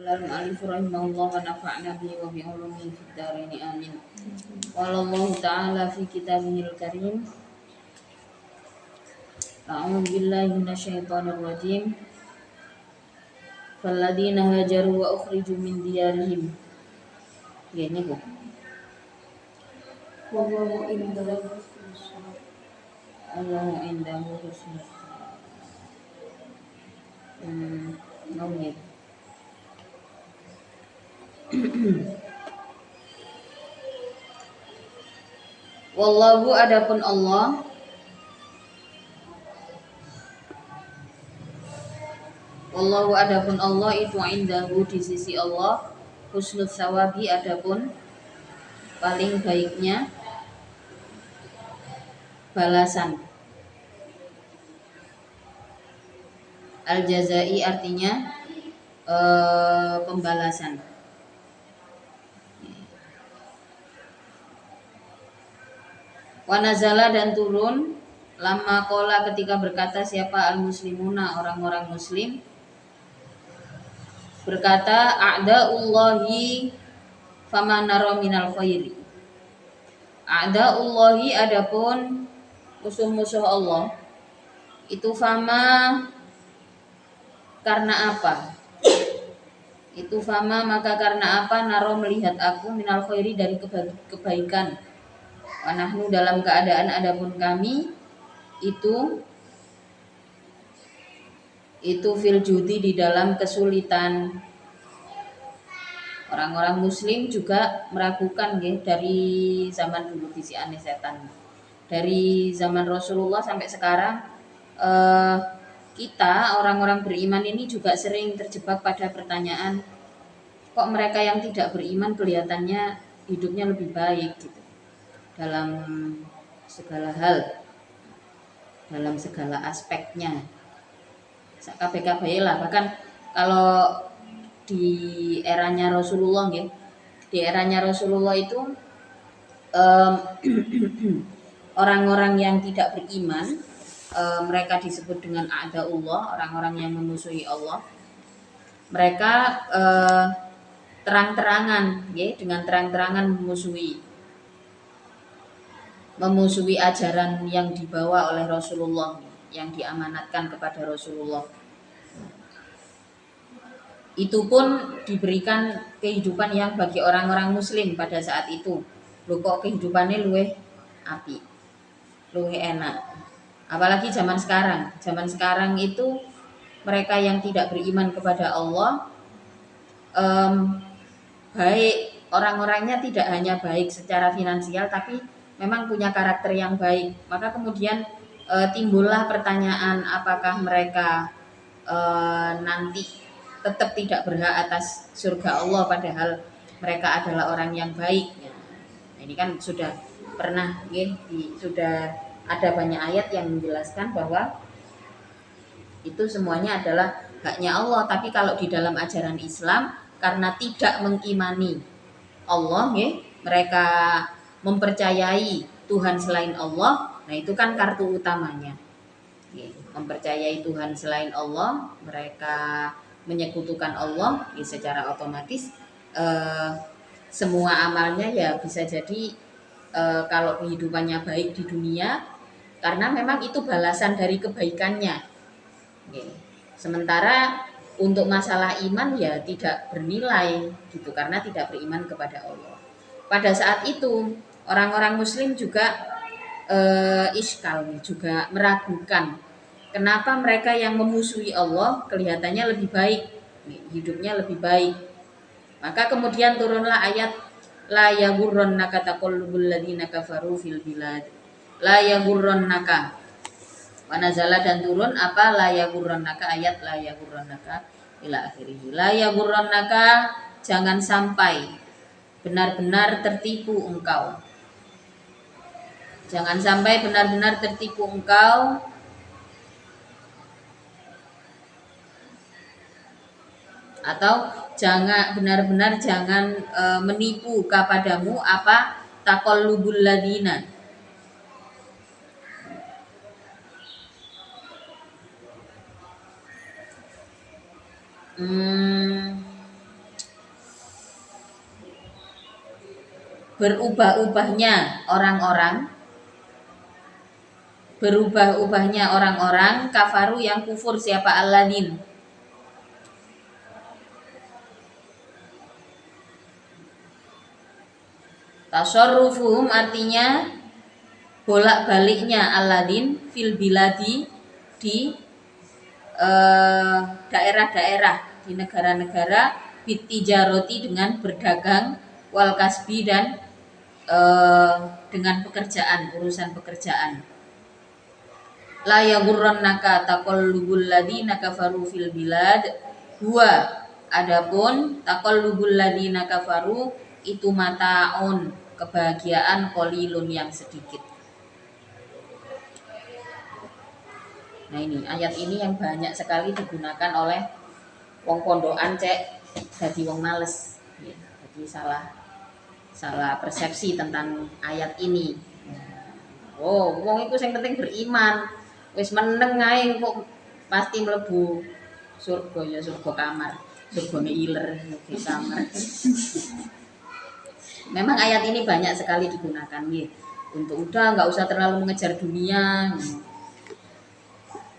Qala al-mu'allif rahimahullah wa nafa'na bihi wa bi ulumihi fid dharain amin. Qala Allah ta'ala fi kitabihil karim. A'udzu billahi minasyaitonir rajim. Falladzina hajaru wa ukhriju min diyarihim. Ini kok. Wallahu indahu Allahu indahu husnul. Ngomong. Wallahu adapun Allah Wallahu adapun Allah itu indahu di sisi Allah husnul sawabi adapun paling baiknya balasan. Al-jazai artinya pembalasan. Wanazala dan turun lama kola ketika berkata siapa al-muslimuna orang-orang muslim berkata a'da'ullahi famanaro minal khairi. A'da'ullahi adapun musuh-musuh Allah itu fama karena apa? Itu fama maka karena apa naro melihat aku minal khairi dari kebaikan. Wa nahnu dalam keadaan adapun kami itu fil judi di dalam kesulitan. Orang-orang muslim juga meragukan ya, dari zaman dulu bisiane setan. Dari zaman Rasulullah sampai sekarang kita orang-orang beriman ini juga sering terjebak pada pertanyaan kok mereka yang tidak beriman kelihatannya hidupnya lebih baik gitu. Dalam segala hal, dalam segala aspeknya. KPK lah, bahkan kalau di eranya Rasulullah ya, di eranya Rasulullah itu orang-orang yang tidak beriman mereka disebut dengan a'da'ullah, orang-orang yang memusuhi Allah. Mereka terang-terangan ya, dengan terang-terangan memusuhi ajaran yang dibawa oleh Rasulullah, yang diamanatkan kepada Rasulullah. Itu pun diberikan kehidupan yang bagi orang-orang muslim pada saat itu. Loh kok kehidupannya luweh api, luweh enak. Apalagi zaman sekarang. Zaman sekarang itu mereka yang tidak beriman kepada Allah baik, orang-orangnya tidak hanya baik secara finansial tapi memang punya karakter yang baik. Maka kemudian timbullah pertanyaan apakah mereka nanti tetap tidak berhak atas surga Allah padahal mereka adalah orang yang baik. Nah, ini kan sudah pernah ya, sudah ada banyak ayat yang menjelaskan bahwa itu semuanya adalah haknya Allah. Tapi kalau di dalam ajaran Islam karena tidak mengimani Allah ya, mereka mempercayai Tuhan selain Allah. Nah itu kan kartu utamanya ya, mempercayai Tuhan selain Allah, mereka menyekutukan Allah ya, secara otomatis semua amalnya ya bisa jadi kalau kehidupannya baik di dunia karena memang itu balasan dari kebaikannya ya. Sementara untuk masalah iman ya tidak bernilai gitu karena tidak beriman kepada Allah. Pada saat itu orang-orang muslim juga iskal juga meragukan kenapa mereka yang memusuhi Allah kelihatannya lebih baik, hidupnya lebih baik. Maka kemudian turunlah ayat la yaghurrannaka taqallubul ladzina kafaru fil bilad. La yaghurrannaka. Wa nazala dan turun apa la yaghurrannaka, ayat la yaghurrannaka ila akhirih. La yaghurrannaka, jangan sampai benar-benar tertipu engkau. Jangan sampai benar-benar tertipu engkau atau jangan benar-benar jangan menipu kepadamu apa taqallubul ladzina. berubah-ubahnya orang-orang kafaru yang kufur. Siapa? Alladzin. Tasarrufuhum artinya bolak-baliknya alladzin fil biladi di daerah-daerah, di negara-negara, bitijaroti dengan berdagang, wal kasbi dan dengan pekerjaan, urusan pekerjaan. La yaghurrannaka taqallubul ladzina kafaru fil bilad huwa, adapun taqallubul ladzina kafaru itu mataun, kebahagiaan, qalilun yang sedikit. Nah ini ayat ini yang banyak sekali digunakan oleh wong pondokan cek jadi wong males ya, jadi salah persepsi tentang ayat ini. Oh wong itu yang penting beriman, wis meneng ae kok pasti mlebu surga ya, surga kamar, surga iler di kamar. Memang ayat ini banyak sekali digunakan ya, untuk udah nggak usah terlalu mengejar dunia.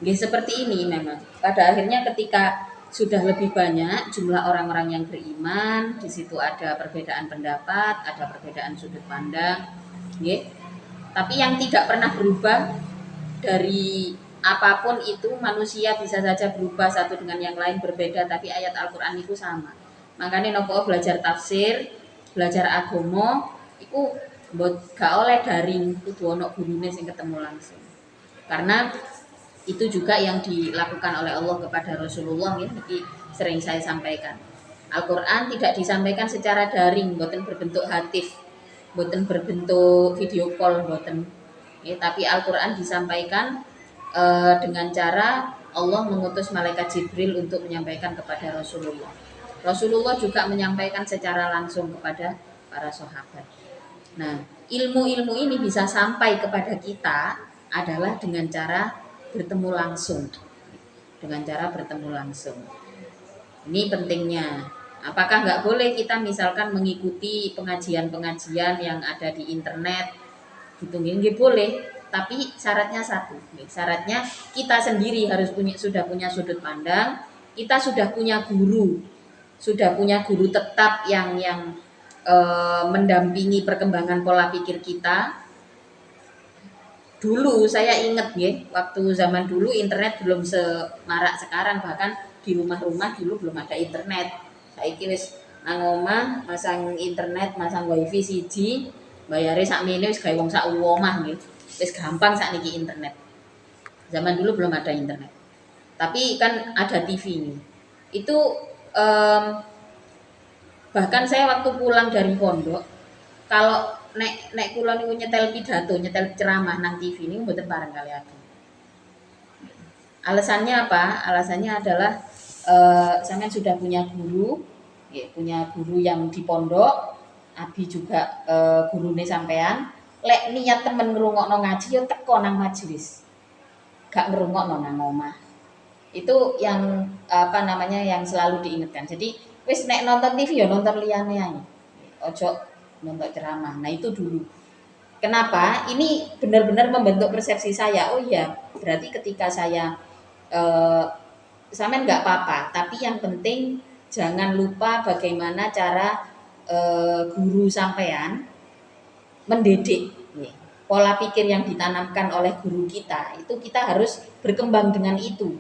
Seperti ini memang. Pada akhirnya ketika sudah lebih banyak jumlah orang-orang yang beriman, di situ ada perbedaan pendapat, ada perbedaan sudut pandang, tapi yang tidak pernah berubah dari apapun itu, manusia bisa saja berubah satu dengan yang lain berbeda, tapi ayat Al-Quran itu sama. Makanya nopo belajar tafsir, belajar agama, itu gak oleh daring, kudu ono gurune sing ketemu langsung. Karena itu juga yang dilakukan oleh Allah kepada Rasulullah ya, jadi sering saya sampaikan. Al-Quran tidak disampaikan secara daring, boten berbentuk hatif, boten berbentuk video call, boten ya, tapi Al-Quran disampaikan dengan cara Allah mengutus malaikat Jibril untuk menyampaikan kepada Rasulullah. Rasulullah juga menyampaikan secara langsung kepada para sahabat. Nah, ilmu-ilmu ini bisa sampai kepada kita adalah dengan cara bertemu langsung. Dengan cara bertemu langsung. Ini pentingnya. Apakah nggak boleh kita misalkan mengikuti pengajian-pengajian yang ada di internet? Gitu, nggak boleh. Tapi syaratnya satu. Syaratnya kita sendiri harus sudah punya sudut pandang. Kita sudah punya guru. Sudah punya guru tetap yang mendampingi perkembangan pola pikir kita. Dulu saya ingat waktu zaman dulu internet belum semarak sekarang, bahkan di rumah-rumah dulu belum ada internet. Saiki wis nang omah masang internet, masang wifi siji, bayare sakmene wis gawe wong sak omah nggih. Wis gampang sakniki internet. Zaman dulu belum ada internet. Tapi kan ada TV ini. Itu bahkan saya waktu pulang dari pondok, kalau nek kula niku nyetel pidato, nyetel ceramah nang TV niku mboten bareng kali aku. Alasannya apa? Alasannya adalah sampean sudah punya guru, punya guru yang di pondok, abi juga gurune sampean. Lek niat temen ngrungokno ngaji yo teko nang majelis. Gak ngrungokno nang omah. Itu yang yang selalu diingatkan. Jadi wis nek nonton TV yo nonton liyane ae. Ojo nonton ceramah. Nah itu dulu. Kenapa? Ini benar-benar membentuk persepsi saya. Oh iya, berarti ketika saya sampean nggak apa-apa, tapi yang penting jangan lupa bagaimana cara guru sampean mendidik. Pola pikir yang ditanamkan oleh guru kita, itu kita harus berkembang dengan itu.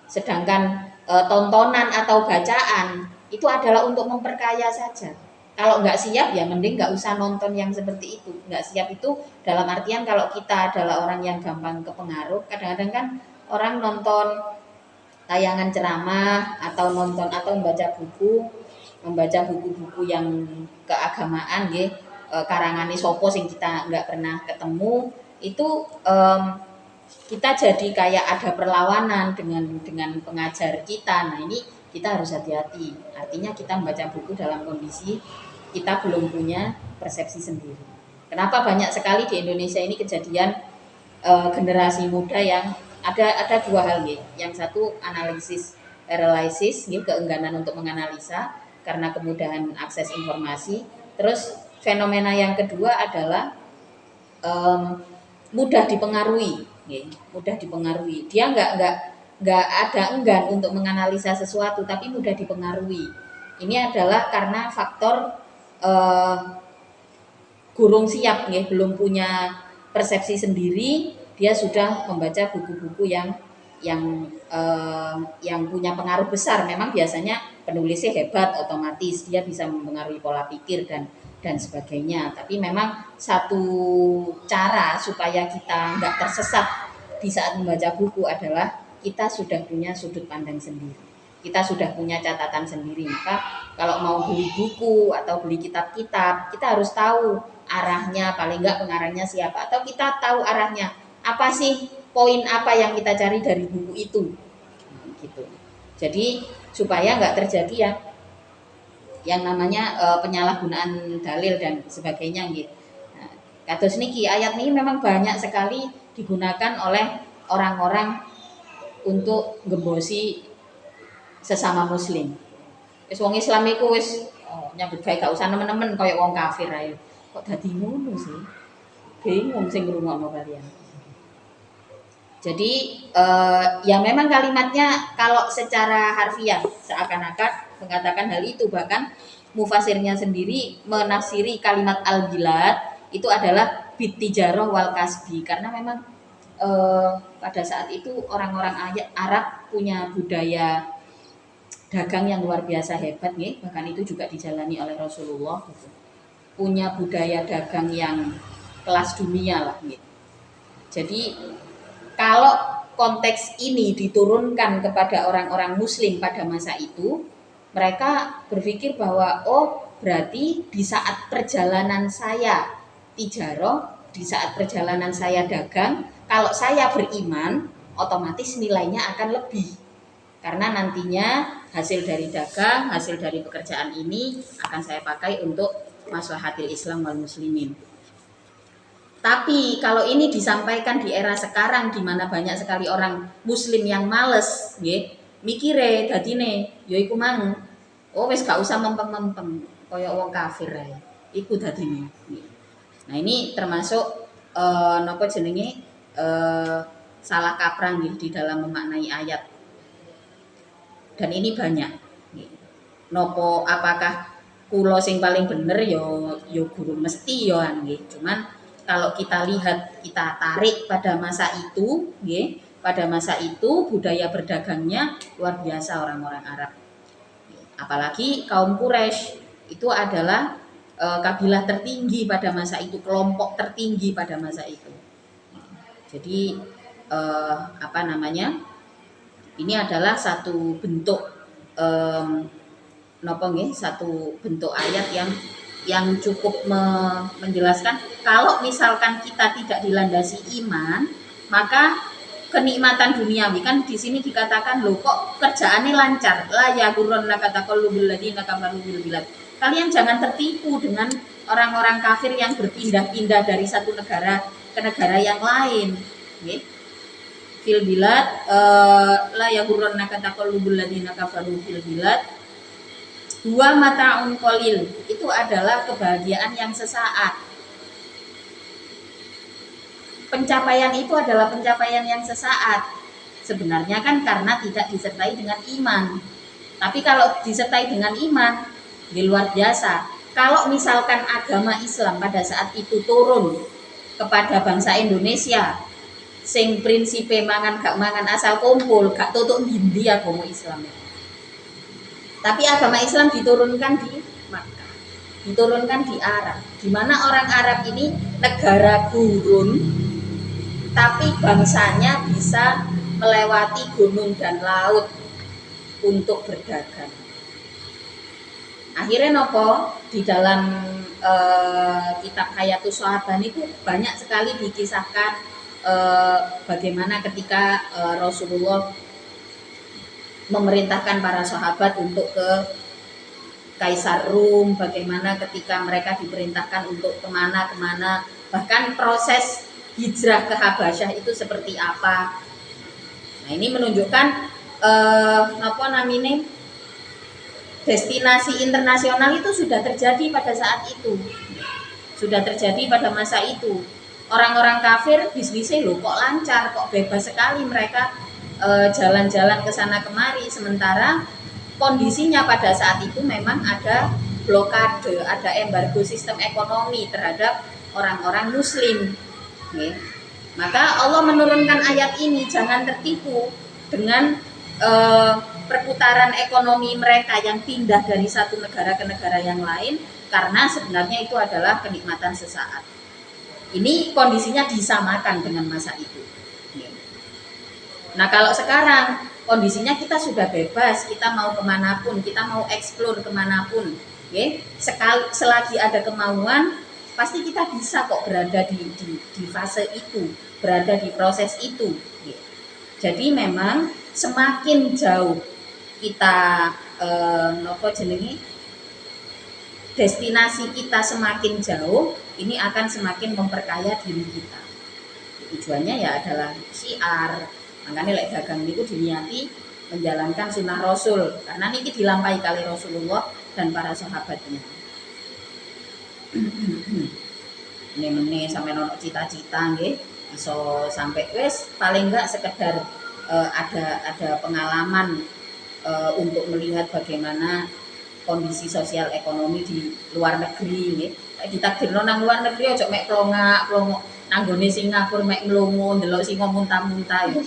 Sedangkan tontonan atau bacaan itu adalah untuk memperkaya saja. Kalau nggak siap ya mending nggak usah nonton yang seperti itu. Nggak siap itu dalam artian kalau kita adalah orang yang gampang kepengaruh, kadang-kadang kan orang nonton tayangan ceramah atau nonton atau membaca buku-buku yang keagamaan karangane sopo sing kita nggak pernah ketemu, itu kita jadi kayak ada perlawanan dengan pengajar kita. Nah ini kita harus hati-hati. Artinya kita membaca buku dalam kondisi kita belum punya persepsi sendiri. Kenapa banyak sekali di Indonesia ini kejadian generasi muda yang ada dua hal Yang satu analisis paralysis keengganan untuk menganalisa karena kemudahan akses informasi. Terus fenomena yang kedua adalah mudah dipengaruhi, mudah dipengaruhi. Dia nggak ada enggan untuk menganalisa sesuatu, tapi mudah dipengaruhi. Ini adalah karena faktor gurung siap, belum punya persepsi sendiri, dia sudah membaca buku-buku yang punya pengaruh besar. Memang biasanya penulisnya hebat, otomatis dia bisa mempengaruhi pola pikir dan sebagainya. Tapi memang satu cara supaya kita nggak tersesat di saat membaca buku adalah kita sudah punya sudut pandang sendiri. Kita sudah punya catatan sendiri. Maka kalau mau beli buku atau beli kitab-kitab, kita harus tahu arahnya, paling enggak pengarangnya siapa, atau kita tahu arahnya apa sih, poin apa yang kita cari dari buku itu, gitu. Jadi supaya nggak terjadi yang namanya penyalahgunaan dalil dan sebagainya, gitu. Nah, kados niki ayat ini memang banyak sekali digunakan oleh orang-orang untuk ngembosi sesama muslim. Wis wong Islam iku wis nyambut gawe gak usah nemen-nemen kaya wong kafir ae. Kok dadi ngono sih? Bingung sing ngrungokno kalian. Jadi ya memang kalimatnya kalau secara harfiah seakan-akan mengatakan hal itu, bahkan mufasirnya sendiri menafsiri kalimat al-bilad itu adalah bitijarah wal kasbi, karena memang pada saat itu orang-orang Arab punya budaya dagang yang luar biasa hebat, bahkan itu juga dijalani oleh Rasulullah, gitu. Punya budaya dagang yang kelas dunia lah, gitu. Jadi kalau konteks ini diturunkan kepada orang-orang muslim pada masa itu, mereka berpikir bahwa berarti di saat perjalanan saya tijaroh, di saat perjalanan saya dagang, kalau saya beriman otomatis nilainya akan lebih, karena nantinya hasil dari dagang, hasil dari pekerjaan ini akan saya pakai untuk maslahatil Islam wal muslimin. Tapi kalau ini disampaikan di era sekarang di mana banyak sekali orang muslim yang males, mikire dadine ya iku mang. Wis gak usah mempeng-mempeng kaya wong kafir ae. Iku dadine. Nah, ini termasuk napa jenenge salah kaprah di dalam memaknai ayat. Dan ini banyak. Nopo apakah kulo sing paling bener yo guru mesti yo nggih. Cuman kalau kita lihat, kita tarik pada masa itu, pada masa itu budaya berdagangnya luar biasa orang-orang Arab. Apalagi kaum Quraisy itu adalah kabilah tertinggi pada masa itu, kelompok tertinggi pada masa itu. Jadi apa namanya? Ini adalah satu bentuk satu bentuk ayat yang cukup menjelaskan kalau misalkan kita tidak dilandasi iman, maka kenikmatan duniawi, kan di sini dikatakan loh kok kerjaannya lancar, la ya gurrannaka taqallubul ladzina kafaru bil bilad. Kalian jangan tertipu dengan orang-orang kafir yang berpindah-pindah dari satu negara ke negara yang lain, fil bilad la ya gurrannaka taqallubul ladzina kafaru fil bilad. Dua mata'un qalil, itu adalah kebahagiaan yang sesaat. Pencapaian itu adalah pencapaian yang sesaat. Sebenarnya kan karena tidak disertai dengan iman. Tapi kalau disertai dengan iman, di luar biasa. Kalau misalkan agama Islam pada saat itu turun kepada bangsa Indonesia, sing prinsipe mangan gak mangan asal kumpul, gak tutuk ndi agama Islam. Tapi agama Islam diturunkan di Makkah, diturunkan di Arab, di mana orang Arab ini negara gurun, tapi bangsanya bisa melewati gunung dan laut untuk berdagang. Akhirnya nopo di dalam kitab Hayatus Sahaban itu banyak sekali dikisahkan bagaimana ketika Rasulullah memerintahkan para sahabat untuk ke Kaisar Rum, bagaimana ketika mereka diperintahkan untuk kemana-kemana, bahkan proses hijrah ke Habasyah itu seperti apa. Nah, ini menunjukkan destinasi internasional itu sudah terjadi pada saat itu, sudah terjadi pada masa itu. Orang-orang kafir bisnisnya loh kok lancar, kok bebas sekali mereka jalan-jalan ke sana kemari, sementara kondisinya pada saat itu memang ada blokade, ada embargo sistem ekonomi terhadap orang-orang muslim. Maka Allah menurunkan ayat ini, jangan tertipu dengan perputaran ekonomi mereka yang pindah dari satu negara ke negara yang lain, karena sebenarnya itu adalah kenikmatan sesaat. Ini kondisinya disamakan dengan masa itu. Nah kalau sekarang kondisinya kita sudah bebas, kita mau kemanapun, kita mau eksplor kemanapun, selagi ada kemauan, pasti kita bisa kok berada di fase itu, berada di proses itu. Jadi memang semakin jauh kita destinasi kita semakin jauh, ini akan semakin memperkaya diri kita. Tujuannya ya adalah syiar. Makanya lek dagang niku diniati menjalankan sunnah Rasul, karena niki dilampahi kali Rasulullah dan para sahabatnya. Ini sampai nono cita-cita nggih, iso sampai wis paling enggak sekedar ada pengalaman untuk melihat bagaimana kondisi sosial ekonomi di luar negeri nggih. Ditakdirno nang luar negeri aja mek plongak nanggone Singapura mek mlungu ndelok singa muntah-muntah ya.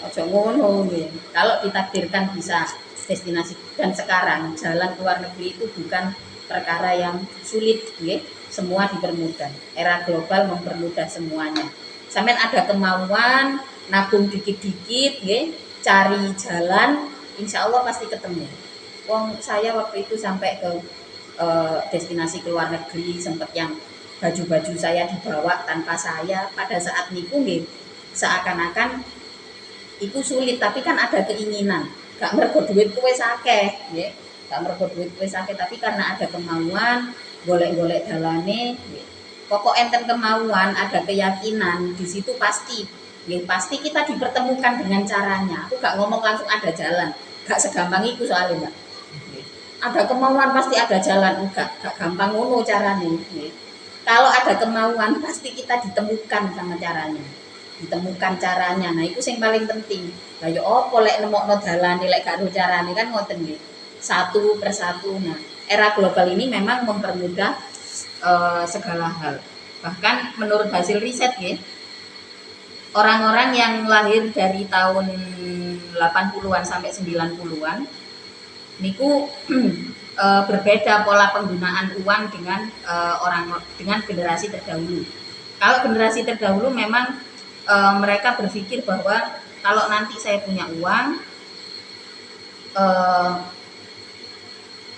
Aja ngono nggih. Kalau ditakdirkan bisa destinasi, dan sekarang jalan ke luar negeri itu bukan perkara yang sulit nggih. Semua dipermudah. Era global mempermudah semuanya. Sampai ada kemauan, nabung dikit-dikit nggih, cari jalan, insya Allah pasti ketemu. Wong saya waktu itu sampai ke destinasi ke luar negeri, sempat yang baju-baju saya dibawa tanpa saya, pada saat niku nggih seakan-akan itu sulit, tapi kan ada keinginan, gak mergo duit wis akeh nggih, gak mergo duit wis akeh, tapi karena ada kemauan, golek-golek dalane nggih. Pokok enten kemauan, ada keyakinan, di situ pasti nggih, pasti kita dipertemukan dengan caranya. Aku gak ngomong langsung ada jalan, gak segampang itu soalnya Mbak. Ada kemauan pasti ada jalan, enggak gampang ngono carane. Kalau ada kemauan pasti kita ditemukan sama caranya, ditemukan caranya. Nah itu yang paling penting. Lah yo opo lek nemokno dalane lek gak ro carane, kan ngoten nggih. Satu persatu. Nah, era global ini memang mempermudah segala hal. Bahkan menurut hasil riset nggih, orang-orang yang lahir dari tahun 80-an sampai 90-an niku berbeda pola penggunaan uang dengan dengan generasi terdahulu. Kalau generasi terdahulu memang mereka berpikir bahwa kalau nanti saya punya uang,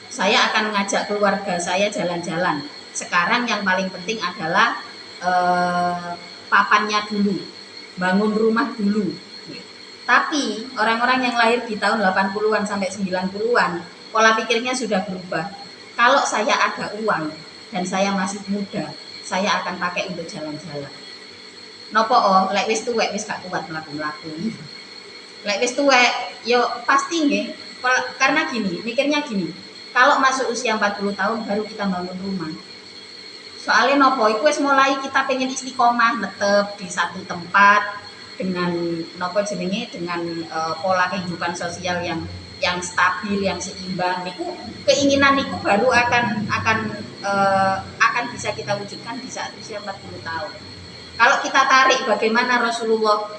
saya akan ngajak keluarga saya jalan-jalan. Sekarang yang paling penting adalah papannya dulu, bangun rumah dulu. Tapi orang-orang yang lahir di tahun 80-an sampai 90-an, pola pikirnya sudah berubah. Kalau saya ada uang dan saya masih muda, saya akan pakai untuk jalan-jalan. Nopo lek wis tuwek wis gak kuat mlaku-mlaku. Lek wis tuwek yo pasti nggih. Karena gini, mikirnya gini. Kalau masuk usia 40 tahun baru kita bangun rumah. Soalnya nopo iku wis mulai kita pengen istiqomah netep di satu tempat dengan nopo jenenge, dengan pola kehidupan sosial yang stabil, yang seimbang. Niku keinginan niku baru akan bisa kita wujudkan di saat usia 40 tahun. Kalau kita tarik bagaimana Rasulullah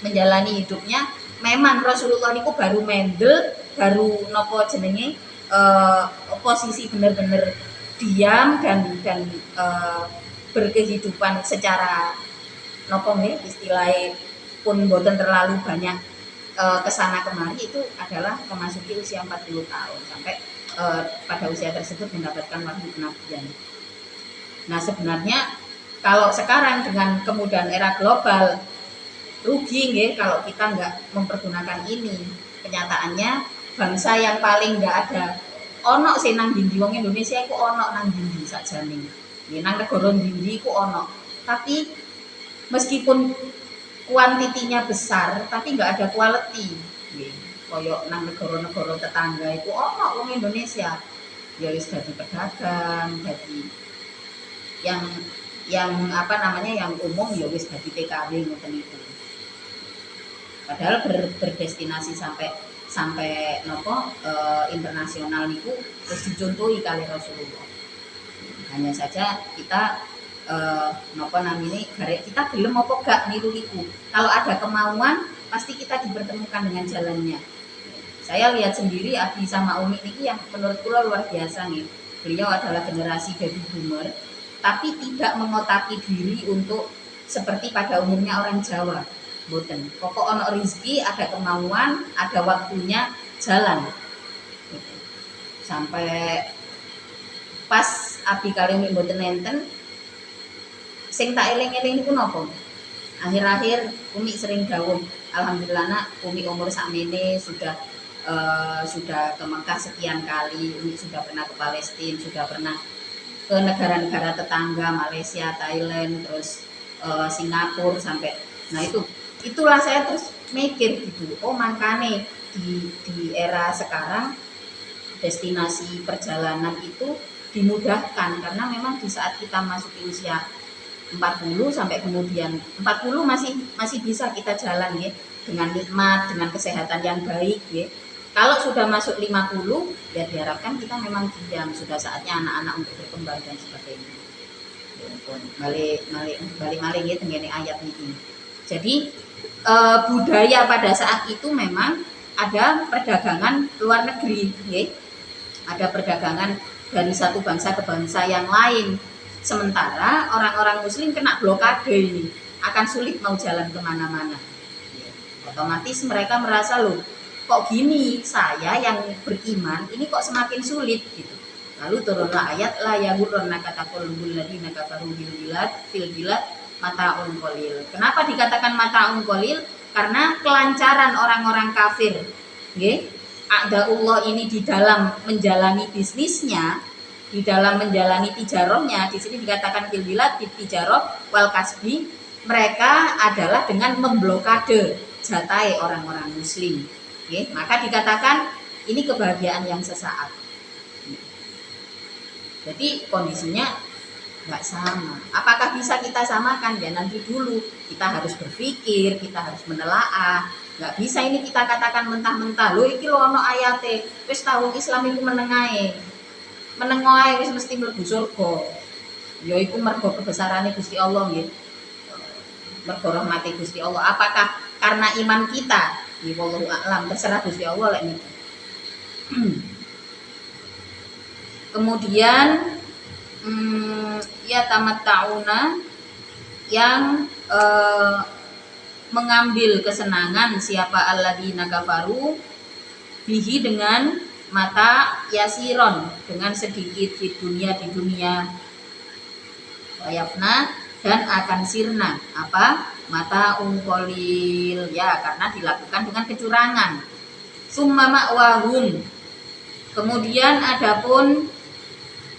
menjalani hidupnya, memang Rasulullah niku baru mendel, baru nopo jenenge posisi benar-benar diam dan berkehidupan secara nopo nggih istilahnya pun boten terlalu banyak kesana kemari, itu adalah memasuki usia 40 tahun sampai pada usia tersebut mendapatkan wahyu kenabian. Nah sebenarnya kalau sekarang dengan kemudahan era global rugi nggih kalau kita nggak mempergunakan ini. Kenyataannya bangsa yang paling nggak ada ono sih nang dindi, wong Indonesia iku ono nang dindi sakjane. Nggih nang negara dindi iku ono. Tapi meskipun kuantitinya besar tapi nggak ada quality. koyo nang negara-negara tetangga itu wong Indonesia ya wis dadi pedagang, dadi yang apa namanya yang umum ya wis dadi TKW ngoten niku. Padahal berdestinasi sampai nopo internasional niku terus dicontohi kali Rasulullah. Hanya saja kita nopo namanya kita gelem apa gak niru iku. Kalau ada kemauan pasti kita dipertemukan dengan jalannya. Saya lihat sendiri Abi sama Umi ini yang menurut kula luar biasa nih. Beliau adalah generasi baby boomer, tapi tidak mengotaki diri untuk seperti pada umumnya orang Jawa. Boten. Pokok ono rezeki, ada kemauan, ada waktunya jalan. Sampai pas Abi kali Umi boten enten, sing tak eling-eling niku napa? Akhir-akhir Umi sering dawuh, alhamdulillah nak Umi umur sakmene sudah ke Mekah sekian kali, Umi sudah pernah ke Palestina, sudah pernah ke negara-negara tetangga, Malaysia, Thailand, terus Singapura sampai. Nah itulah saya terus mikir gitu. Oh makanya di era sekarang destinasi perjalanan itu dimudahkan karena memang di saat kita masuk usia 40 sampai kemudian 40 masih bisa kita jalan ya dengan nikmat, dengan kesehatan yang baik ya. Kalau sudah masuk 50 ya diharapkan kita memang diam, sudah saatnya anak-anak untuk berkembang dan sebagainya. Balik ya tengene ayat ini. Jadi budaya pada saat itu memang ada perdagangan luar negeri ya. Ada perdagangan dari satu bangsa ke bangsa yang lain. Sementara orang-orang muslim kena blokade ini, akan sulit mau jalan kemana-mana. Otomatis mereka merasa loh, kok gini saya yang beriman ini kok semakin sulit gitu. Lalu turunlah ayat la yaghurrannaka taqallubul ladzina kafaru fil bilad mataun qalil. Kenapa dikatakan mataun qalil? Karena kelancaran orang-orang kafir. Nggih. A'daullah ini di dalam menjalani bisnisnya, di dalam menjalani tijarohnya, di sini dikatakan fil bilad tijaroh wal kasbi, mereka adalah dengan memblokade jatai orang-orang muslim. Okay, maka dikatakan ini kebahagiaan yang sesaat. Jadi kondisinya nggak sama. Apakah bisa kita samakan? Ya nanti dulu kita harus berpikir, kita harus menelaah. Nggak bisa ini kita katakan mentah-mentah. Loh iki lho ono ayate, wis tahu Islam itu menengae. Menengae wis mesti mlebu surga. Ya iku mergo kebesarane Gusti Allah nggih. Mergo rahmate Gusti Allah. Apakah karena iman kita? Ya wallahu a'lam, terserah Gusti Allah lek niku. Kemudian ya tamat tauna yang mengambil kesenangan siapa alladzina kafaru bihi dengan mata yasiron, dengan sedikit di dunia wayafna dan akan sirna apa mata ungkolil ya karena dilakukan dengan kecurangan. Summa ma'wahum, kemudian adapun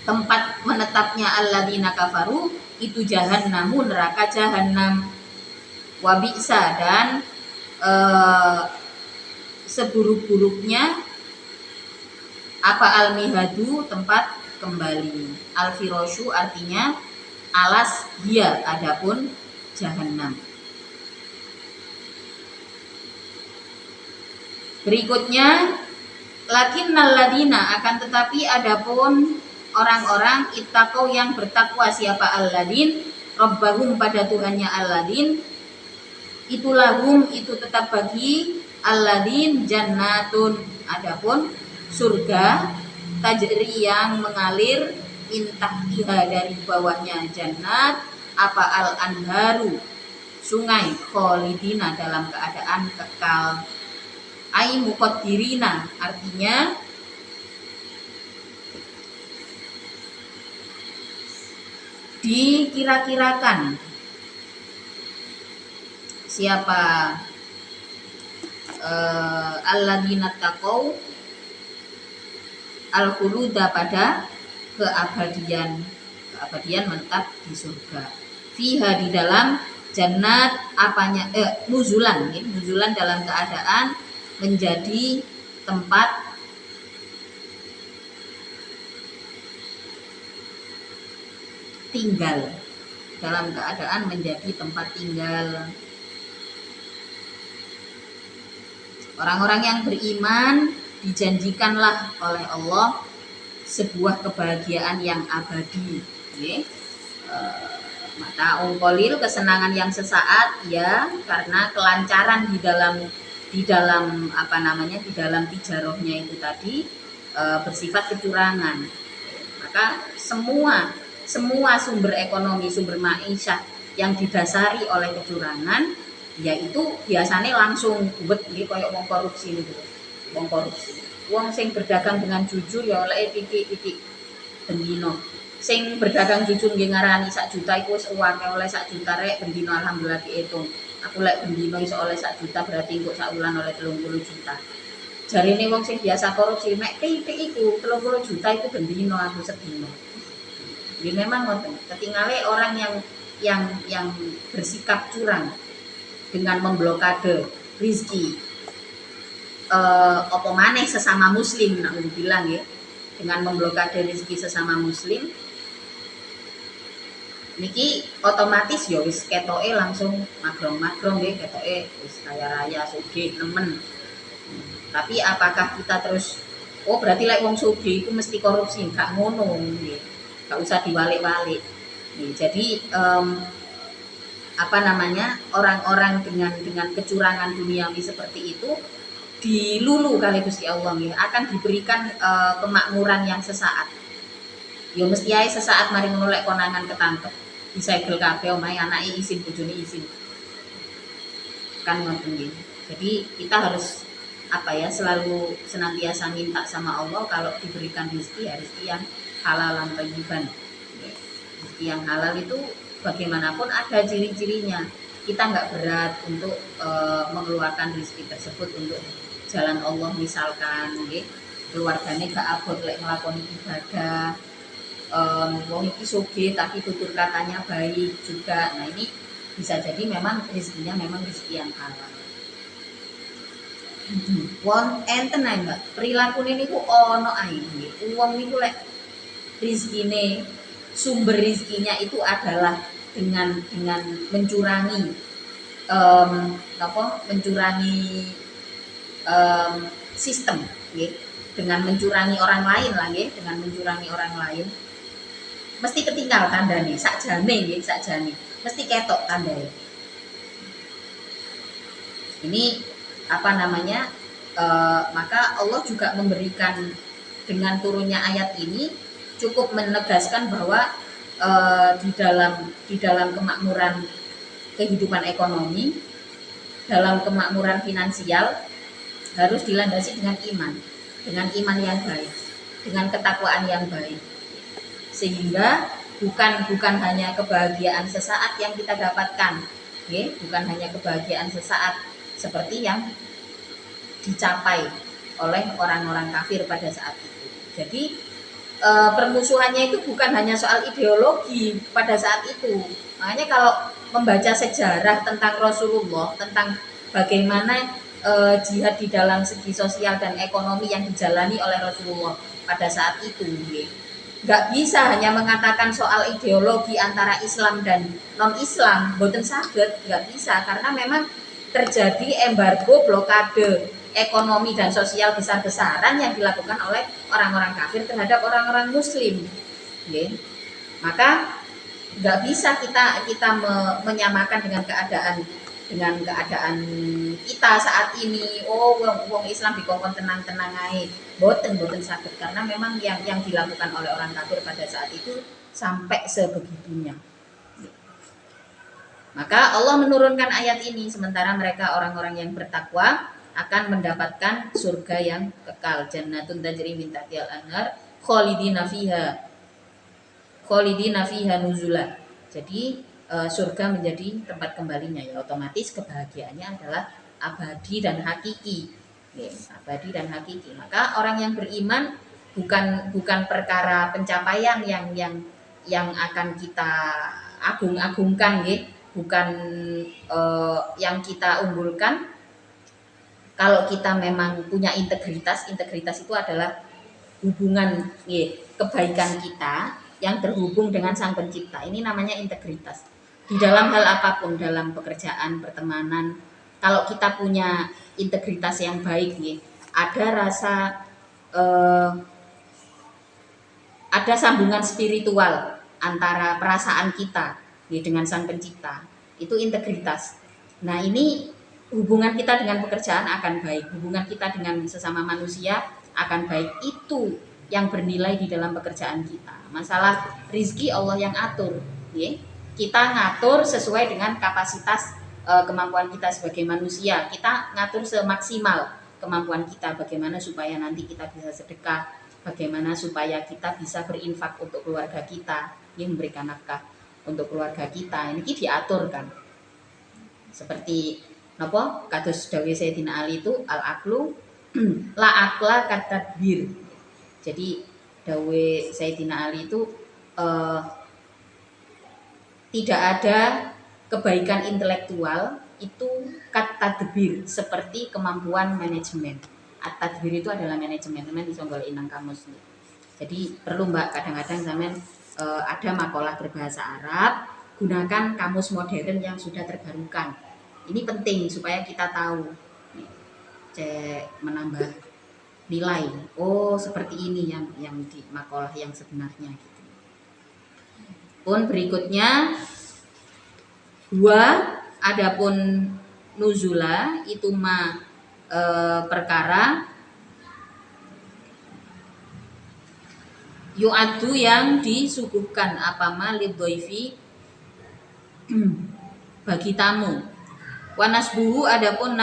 tempat menetapnya alladzina kafaru itu jahannamu, neraka jahanam, wabisa dan seburuk-buruknya apa almihadu, tempat kembali. Alfiroshu artinya alas dia, adapun jahanam. Berikutnya lakinnal ladina, akan tetapi adapun orang-orang ittaqau yang bertakwa siapa alladin rabbahum pada Tuhannya alladin itulahum itu tetap bagi alladin jannatun, adapun surga tajri yang mengalir intahtiha dari bawahnya jannat apa al anharu sungai kholidina dalam keadaan kekal. Ai muqaddirina artinya dikira-kirakan siapa alladzina taqau al-khuluda pada keabadian menetap di surga. Fiha di dalam jannat apanya nuzulan dalam keadaan menjadi tempat tinggal, dalam keadaan menjadi tempat tinggal. Orang-orang yang beriman dijanjikanlah oleh Allah sebuah kebahagiaan yang abadi. Okay. Mata ungkolil, kesenangan yang sesaat, ya, karena kelancaran di dalam apa namanya, di dalam tijarohnya itu tadi bersifat kecurangan. Maka semua sumber ekonomi, sumber maisha yang didasari oleh kecurangan, yaitu biasanya langsung buat kayak wong korupsi itu. Wong korupsi. Wong sing berdagang dengan jujur ya oleh titik-titik bendino. Sing berdagang jujur nggih ngarani 1 juta iku wis uwake oleh 1 juta rek bendino, alhamdulillah diitung. Aku lek bendino iso oleh 1 juta berarti engko sak wulan oleh 30 juta. Jarine wong sing biasa korupsi mek titik iku 30 juta itu bendino aku sedino. Jadi memang ketinggalan orang yang bersikap curang dengan memblokade rizki apa maneh sesama muslim, nak bilang ya, dengan memblokade rizki sesama muslim niki otomatis ya wis ketoke langsung magrong-magrong nggih, ketoke wis kaya raya sugih nemen. Tapi apakah kita terus berarti lek wong sugih iku mesti korupsi? Enggak ngono nggih. Enggak usah diwalik-walik. Jadi apa namanya, orang-orang dengan kecurangan duniawi seperti itu dilulu kali Gusti Allah nggih, akan diberikan kemakmuran yang sesaat. Ya mesti ae sesaat mari ngono lek konangan ketangkep. Disegel kabeh omahe anake izin, bojone izin. Kan ngoten nggih. Jadi kita harus apa ya, selalu senantiasa minta sama Allah kalau diberikan rezeki ya rezeki yang halal dan thayyiban. Rezeki yang halal itu bagaimanapun ada ciri-cirinya. Kita nggak berat untuk mengeluarkan rezeki tersebut untuk jalan Allah, misalkan keluarganya gak abot lek ngelakoni ibadah, wong iki sugih tapi tutur katanya baik juga. Nah ini bisa jadi memang rezekinya memang rezeki yang halal. Wong enten ae Mbak, prilakune niku ana ae nggih. Wong niku lek rezekine, sumber rezekinya itu adalah dengan mencurangi mencurangi sistem nggih, dengan mencurangi orang lain lah nggih, dengan mencurangi orang lain. Mesti ketinggal tandane, sakjane nggih, sakjane. Mesti ketok tandane. Ini apa namanya? Maka Allah juga memberikan dengan turunnya ayat ini cukup menegaskan bahwa di dalam kemakmuran kehidupan ekonomi, dalam kemakmuran finansial harus dilandasi dengan iman yang baik, dengan ketakwaan yang baik. Sehingga bukan hanya kebahagiaan sesaat yang kita dapatkan, bukan hanya kebahagiaan sesaat seperti yang dicapai oleh orang-orang kafir pada saat itu. Jadi permusuhannya itu bukan hanya soal ideologi pada saat itu. Makanya kalau membaca sejarah tentang Rasulullah, tentang bagaimana jihad di dalam segi sosial dan ekonomi yang dijalani oleh Rasulullah pada saat itu, nggak bisa hanya mengatakan soal ideologi antara Islam dan non-Islam, boten saged, nggak bisa, karena memang terjadi embargo, blokade ekonomi dan sosial besar-besaran yang dilakukan oleh orang-orang kafir terhadap orang-orang muslim. Maka nggak bisa kita menyamakan dengan keadaan kita saat ini. Wong Islam dikongkon tenang-tenang aja, boten sakit, karena memang yang dilakukan oleh orang kafir pada saat itu sampai sebegitunya. Maka Allah menurunkan ayat ini, sementara mereka orang-orang yang bertakwa akan mendapatkan surga yang kekal, jannatun tajri min tahtihal anhar khalidina fiha nuzula. Jadi surga menjadi tempat kembalinya, ya otomatis kebahagiaannya adalah abadi dan hakiki. Abadi dan hakiki. Maka orang yang beriman bukan perkara pencapaian yang akan kita agung-agungkan, bukan yang kita unggulkan, kalau kita memang punya integritas itu adalah hubungan kebaikan kita yang terhubung dengan Sang Pencipta. Ini namanya integritas. Di dalam hal apapun, dalam pekerjaan, pertemanan, kalau kita punya integritas yang baik, ada rasa ada sambungan spiritual antara perasaan kita dengan Sang Pencipta. Itu integritas. Nah, ini hubungan kita dengan pekerjaan akan baik, hubungan kita dengan sesama manusia akan baik. Itu yang bernilai di dalam pekerjaan kita. Masalah rizki Allah yang atur, kita ngatur sesuai dengan kapasitas kemampuan kita sebagai manusia. Kita ngatur semaksimal kemampuan kita, bagaimana supaya nanti kita bisa sedekah, bagaimana supaya kita bisa berinfak untuk keluarga kita, yang memberikan nafkah untuk keluarga kita. Ini diatur kan. Seperti napa kados dawuh Sayyidina Ali itu al aklu la akla katadbir. Jadi dawuh Sayyidina Ali itu tidak ada kebaikan intelektual itu katadbir, seperti kemampuan manajemen. At-tadbir itu adalah manajemen, bisa golek nang kamus. Jadi perlu Mbak, kadang-kadang sampean ada makalah berbahasa Arab, gunakan kamus modern yang sudah terbarukan. Ini penting supaya kita tahu, cek menambah nilai. Oh, seperti ini yang di makalah yang sebenarnya gitu. Pun berikutnya adapun nuzula itu perkara yu'adu yang disuguhkan lidhoifi bagi tamu. Wanasbuhu adapun